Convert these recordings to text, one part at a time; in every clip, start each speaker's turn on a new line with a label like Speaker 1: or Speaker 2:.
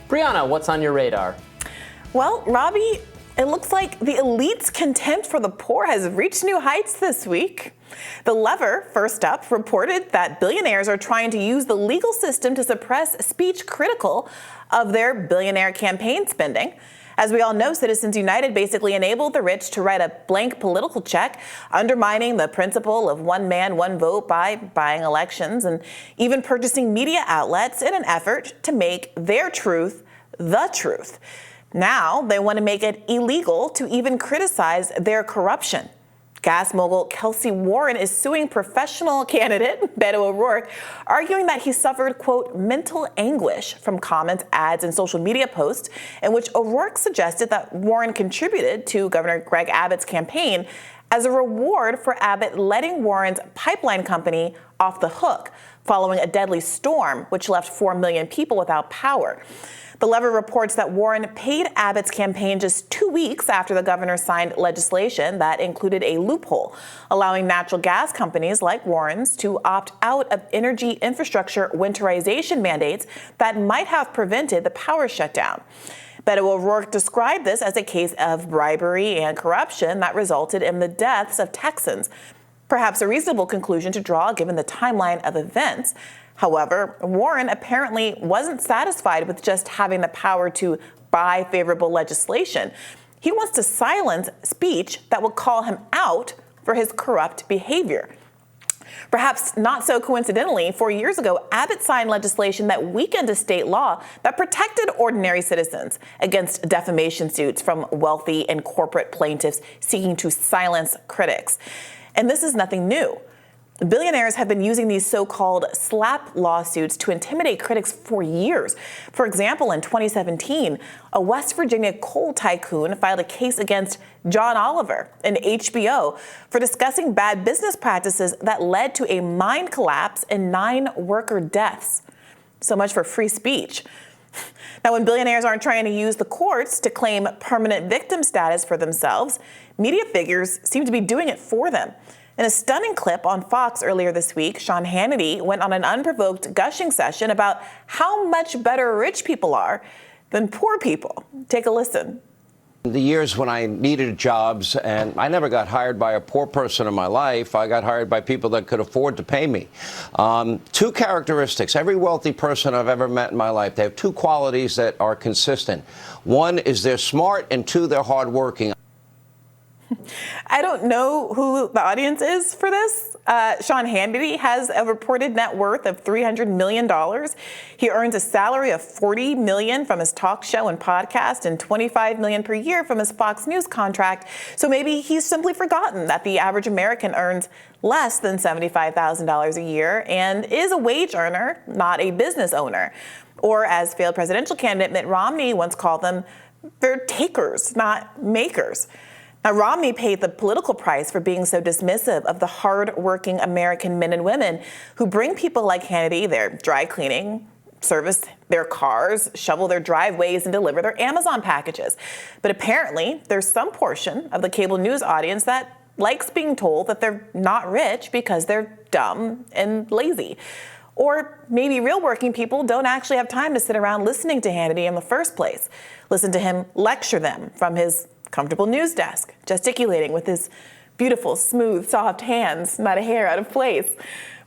Speaker 1: Briahna, what's on your radar?
Speaker 2: Well, Robbie, it looks like the elite's contempt for the poor has reached new heights this week. The Lever, first up, reported that billionaires are trying to use the legal system to suppress speech critical of their billionaire campaign spending. As we all know, Citizens United basically enabled the rich to write a blank political check, undermining the principle of one man, one vote by buying elections and even purchasing media outlets in an effort to make their truth the truth. Now they want to make it illegal to even criticize their corruption. Gas mogul Kelsey Warren is suing professional candidate Beto O'Rourke, arguing that he suffered, quote, mental anguish from comments, ads, and social media posts in which O'Rourke suggested that Warren contributed to Governor Greg Abbott's campaign as a reward for Abbott letting Warren's pipeline company off the hook following a deadly storm, which left 4 million people without power. The Lever reports that Warren paid Abbott's campaign just 2 weeks after the governor signed legislation that included a loophole, allowing natural gas companies like Warren's to opt out of energy infrastructure winterization mandates that might have prevented the power shutdown. Beto O'Rourke described this as a case of bribery and corruption that resulted in the deaths of Texans. Perhaps a reasonable conclusion to draw given the timeline of events. However, Warren apparently wasn't satisfied with just having the power to buy favorable legislation. He wants to silence speech that will call him out for his corrupt behavior. Perhaps not so coincidentally, 4 years ago, Abbott signed legislation that weakened a state law that protected ordinary citizens against defamation suits from wealthy and corporate plaintiffs seeking to silence critics. And this is nothing new. Billionaires have been using these so-called slap lawsuits to intimidate critics for years. For example, in 2017, a West Virginia coal tycoon filed a case against John Oliver and HBO for discussing bad business practices that led to a mine collapse and 9 worker deaths. So much for free speech. Now, when billionaires aren't trying to use the courts to claim permanent victim status for themselves, media figures seem to be doing it for them. In a stunning clip on Fox earlier this week, Sean Hannity went on an unprovoked gushing session about how much better rich people are than poor people. Take a listen.
Speaker 3: The years when I needed jobs, and I never got hired by a poor person in my life. I got hired by people that could afford to pay me. 2 characteristics. Every wealthy person I've ever met in my life, they have 2 qualities that are consistent. 1 is they're smart, and 2, they're hardworking.
Speaker 2: I don't know who the audience is for this. Sean Hannity has a reported net worth of $300 million. He earns a salary of $40 million from his talk show and podcast and $25 million per year from his Fox News contract. So maybe he's simply forgotten that the average American earns less than $75,000 a year and is a wage earner, not a business owner. Or as failed presidential candidate Mitt Romney once called them, they're takers, not makers. Now, Romney paid the political price for being so dismissive of the hard-working American men and women who bring people like Hannity their dry cleaning, service their cars, shovel their driveways, and deliver their Amazon packages. But apparently, there's some portion of the cable news audience that likes being told that they're not rich because they're dumb and lazy. Or maybe real working people don't actually have time to sit around listening to Hannity in the first place. Listen to him lecture them from his comfortable news desk, gesticulating with his beautiful, smooth, soft hands, not a hair out of place.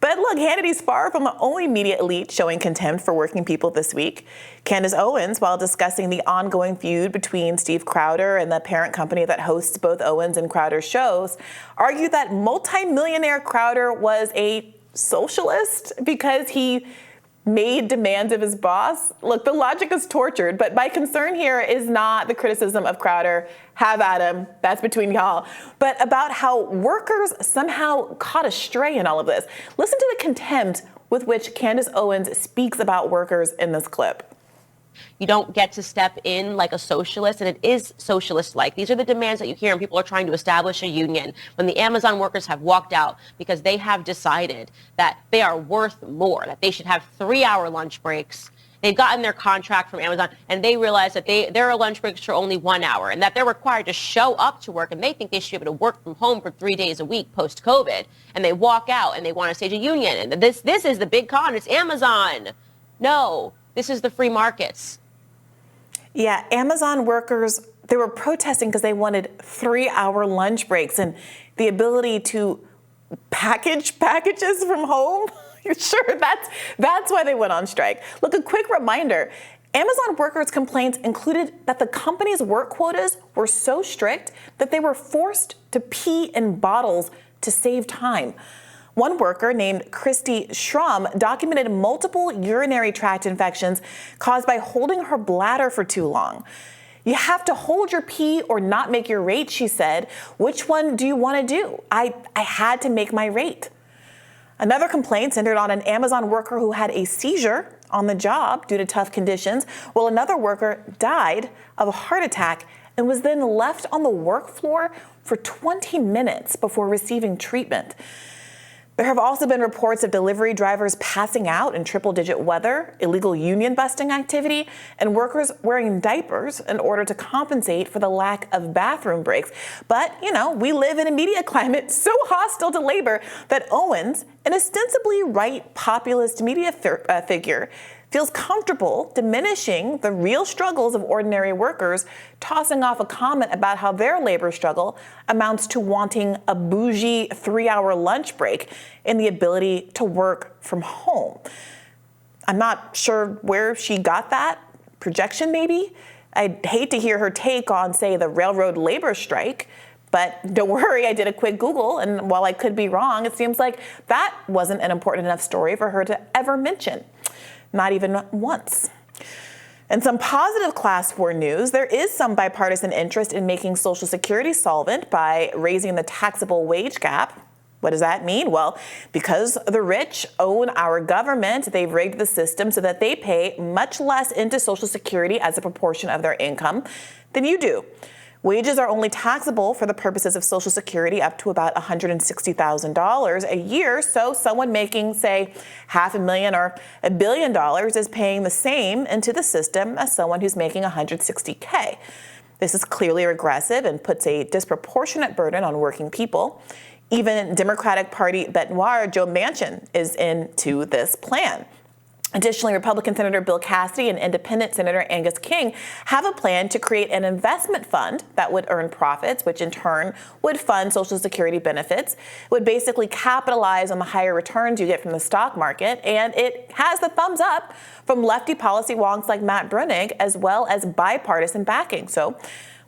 Speaker 2: But look, Hannity's far from the only media elite showing contempt for working people this week. Candace Owens, while discussing the ongoing feud between Steve Crowder and the parent company that hosts both Owens and Crowder's shows, argued that multimillionaire Crowder was a socialist because he made demands of his boss. Look, the logic is tortured, but my concern here is not the criticism of Crowder. Have at him. That's between y'all. But about how workers somehow caught astray in all of this. Listen to the contempt with which Candace Owens speaks about workers in this clip.
Speaker 4: You don't get to step in like a socialist, and it is socialist-like. These are the demands that you hear, and people are trying to establish a union. When the Amazon workers have walked out because they have decided that they are worth more, that they should have 3-hour lunch breaks. They've gotten their contract from Amazon, and they realize that their lunch breaks are only 1 hour, and that they're required to show up to work, and they think they should be able to work from home for 3 days a week post-COVID, and they walk out, and they want to stage a union. And this is the big con. It's Amazon. No. This is the free markets.
Speaker 2: Yeah, Amazon workers, they were protesting because they wanted 3-hour lunch breaks and the ability to package packages from home. You're sure that's why they went on strike. Look, a quick reminder, Amazon workers' complaints included that the company's work quotas were so strict that they were forced to pee in bottles to save time. One worker named Christy Schramm documented multiple urinary tract infections caused by holding her bladder for too long. You have to hold your pee or not make your rate, she said. Which one do you want to do? I had to make my rate. Another complaint centered on an Amazon worker who had a seizure on the job due to tough conditions, while another worker died of a heart attack and was then left on the work floor for 20 minutes before receiving treatment. There have also been reports of delivery drivers passing out in triple-digit weather, illegal union busting activity, and workers wearing diapers in order to compensate for the lack of bathroom breaks. But, we live in a media climate so hostile to labor that Owens, an ostensibly right populist media figure, feels comfortable diminishing the real struggles of ordinary workers, tossing off a comment about how their labor struggle amounts to wanting a bougie 3-hour lunch break and the ability to work from home. I'm not sure where she got that projection, maybe. I'd hate to hear her take on, say, the railroad labor strike, but don't worry, I did a quick Google, and while I could be wrong, it seems like that wasn't an important enough story for her to ever mention. Not even once. And some positive class war news, there is some bipartisan interest in making Social Security solvent by raising the taxable wage gap. What does that mean? Well, because the rich own our government, they've rigged the system so that they pay much less into Social Security as a proportion of their income than you do. Wages are only taxable for the purposes of Social Security up to about $160,000 a year. So someone making, say, $500,000 or $1 billion is paying the same into the system as someone who's making $160K. This is clearly regressive and puts a disproportionate burden on working people. Even Democratic Party bête noire Joe Manchin is into this plan. Additionally, Republican Senator Bill Cassidy and Independent Senator Angus King have a plan to create an investment fund that would earn profits, which in turn would fund Social Security benefits. It would basically capitalize on the higher returns you get from the stock market, and it has the thumbs up from lefty policy wonks like Matt Bruenig, as well as bipartisan backing. So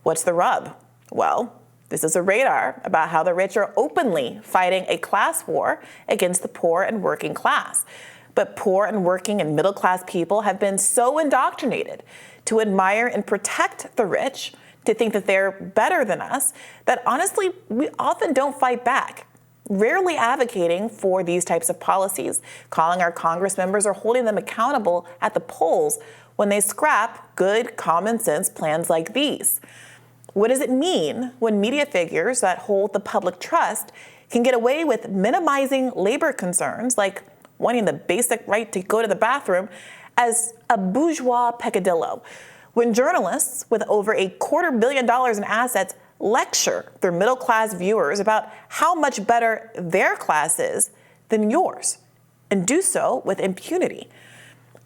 Speaker 2: what's the rub? Well, this is a radar about how the rich are openly fighting a class war against the poor and working class. But poor and working and middle-class people have been so indoctrinated to admire and protect the rich, to think that they're better than us, that honestly, we often don't fight back, rarely advocating for these types of policies, calling our Congress members or holding them accountable at the polls when they scrap good common sense plans like these. What does it mean when media figures that hold the public trust can get away with minimizing labor concerns like wanting the basic right to go to the bathroom as a bourgeois peccadillo, when journalists with over $250 million in assets lecture their middle-class viewers about how much better their class is than yours, and do so with impunity?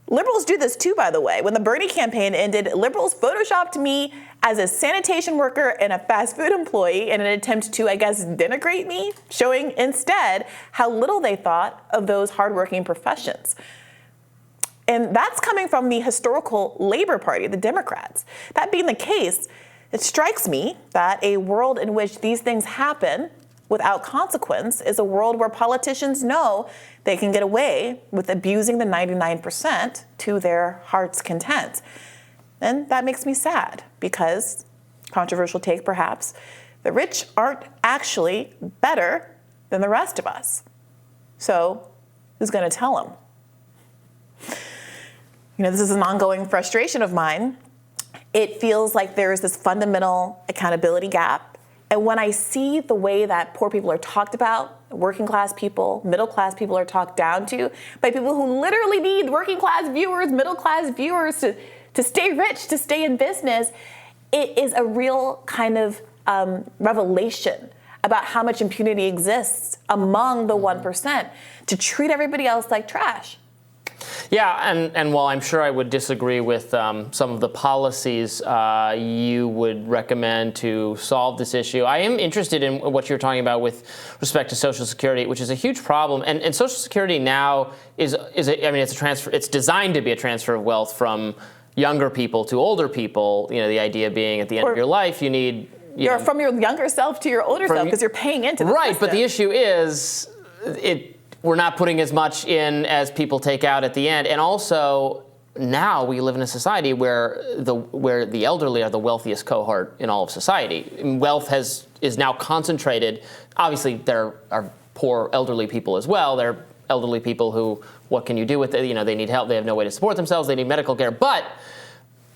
Speaker 2: Liberals do this too, by the way. When the Bernie campaign ended, liberals photoshopped me as a sanitation worker and a fast food employee in an attempt to, denigrate me, showing instead how little they thought of those hardworking professions. And that's coming from the historical Labor Party, the Democrats. That being the case, it strikes me that a world in which these things happen without consequence is a world where politicians know they can get away with abusing the 99% to their heart's content. And that makes me sad because, controversial take perhaps, the rich aren't actually better than the rest of us. So who's going to tell them? This is an ongoing frustration of mine. It feels like there is this fundamental accountability gap. And when I see the way that poor people are talked about, working class people, middle class people are talked down to by people who literally need working class viewers, middle class viewers to stay rich, to stay in business, it is a real kind of revelation about how much impunity exists among the 1% to treat everybody else like trash.
Speaker 1: Yeah, and while I'm sure I would disagree with some of the policies you would recommend to solve this issue, I am interested in what you're talking about with respect to Social Security, which is a huge problem. And Social Security now it's a transfer. It's designed to be a transfer of wealth from younger people to older people. The idea being at the end of your life, you need
Speaker 2: from your younger self to your older self because you're paying into the system.
Speaker 1: But the issue is we're not putting as much in as people take out at the end. And also, now we live in a society where the elderly are the wealthiest cohort in all of society. Wealth is now concentrated. Obviously, there are poor elderly people as well. There are elderly people who, what can you do with it? They need help. They have no way to support themselves. They need medical care. But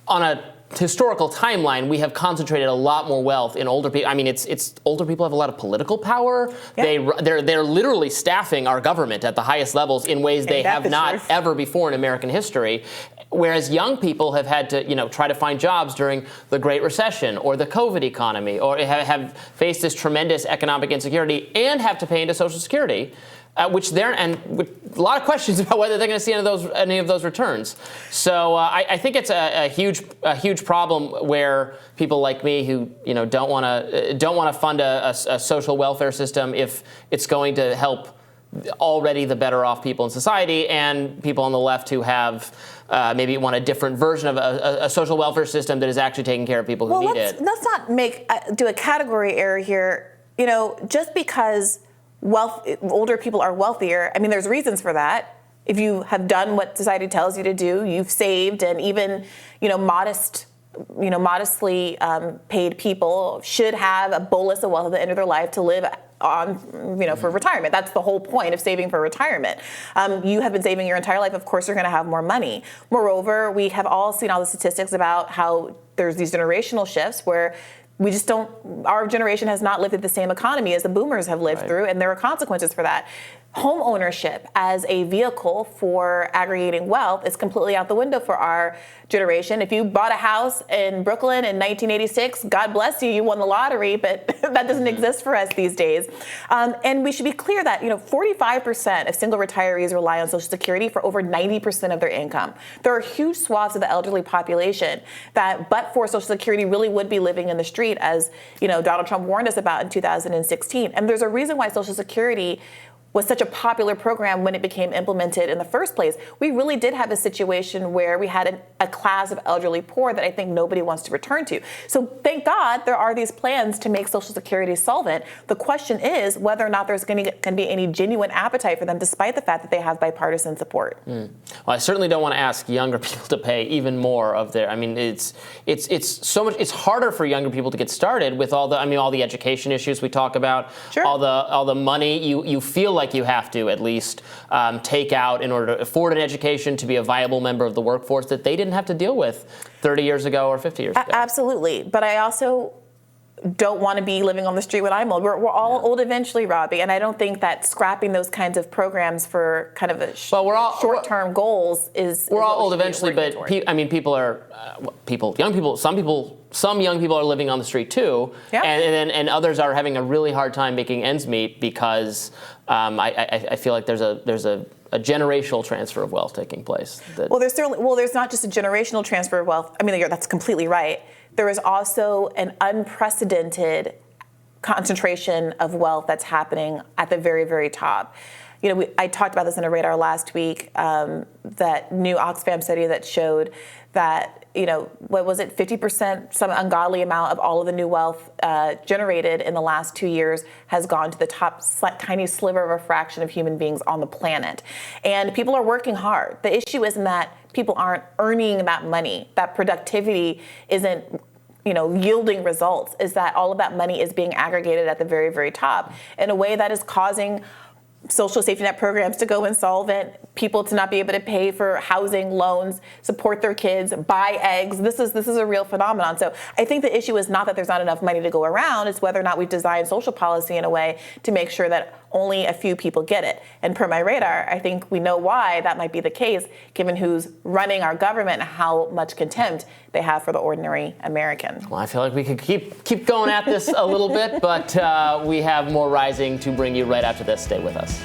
Speaker 1: on a historical timeline, we have concentrated a lot more wealth in older people. I mean, it's older people have a lot of political power. Yeah. They're literally staffing our government at the highest levels in ways they have not ever before in American history. Whereas young people have had to, try to find jobs during the Great Recession or the COVID economy, or have faced this tremendous economic insecurity and have to pay into Social Security. With a lot of questions about whether they're going to see any of those returns. So I think it's a huge problem where people like me who don't want to fund a social welfare system if it's going to help already the better off people in society, and people on the left who have maybe want a different version of a social welfare system that is actually taking care of people who need it.
Speaker 2: Let's not do a category error here. Just because older people are wealthier, I mean, there's reasons for that. If you have done what society tells you to do, you've saved, and even, modestly paid people should have a bolus of wealth at the end of their life to live on, for retirement. That's the whole point of saving for retirement. You have been saving your entire life. Of course, you're going to have more money. Moreover, we have all seen all the statistics about how there's these generational shifts where our generation has not lived through the same economy as the boomers have lived through, and there are consequences for that. Home ownership as a vehicle for aggregating wealth is completely out the window for our generation. If you bought a house in Brooklyn in 1986, God bless you, you won the lottery, but that doesn't exist for us these days. And we should be clear that 45% of single retirees rely on Social Security for over 90% of their income. There are huge swaths of the elderly population that, but for Social Security, really would be living in the street, as Donald Trump warned us about in 2016. And there's a reason why Social Security was such a popular program when it became implemented in the first place. We really did have a situation where we had a class of elderly poor that I think nobody wants to return to. So thank God there are these plans to make Social Security solvent. The question is whether or not there's going to be any genuine appetite for them, despite the fact that they have bipartisan support.
Speaker 1: Well, I certainly don't want to ask younger people to pay even more of their. I mean, it's so much. It's harder for younger people to get started with all the education issues we talk about.
Speaker 2: Sure.
Speaker 1: All the money you feel like you have to at least take out in order to afford an education, to be a viable member of the workforce that they didn't have to deal with 30 years ago or 50 years ago.
Speaker 2: Absolutely. But I also don't want to be living on the street when I'm old. We're all old eventually, Robbie, and I don't think that scrapping those kinds of programs for kind of a short-term goals is. We're all old eventually,
Speaker 1: but some young people are living on the street too, and others are having a really hard time making ends meet because I feel like there's a generational transfer of wealth taking place.
Speaker 2: There's not just a generational transfer of wealth. I mean, that's completely right. There is also an unprecedented concentration of wealth that's happening at the very, very top. I talked about this in a radar last week, that new Oxfam study that showed that, 50%, some ungodly amount of all of the new wealth generated in the last 2 years has gone to the top tiny sliver of a fraction of human beings on the planet. And people are working hard. The issue isn't that people aren't earning that money, that productivity isn't yielding results, is that all of that money is being aggregated at the very, very top in a way that is causing social safety net programs to go insolvent, people to not be able to pay for housing, loans, support their kids, buy eggs. This is a real phenomenon. So I think the issue is not that there's not enough money to go around, it's whether or not we've designed social policy in a way to make sure that only a few people get it. And per my radar, I think we know why that might be the case, given who's running our government and how much contempt they have for the ordinary American.
Speaker 1: Well, I feel like we could keep going at this a little bit, but we have more Rising to bring you right after this. Stay with us.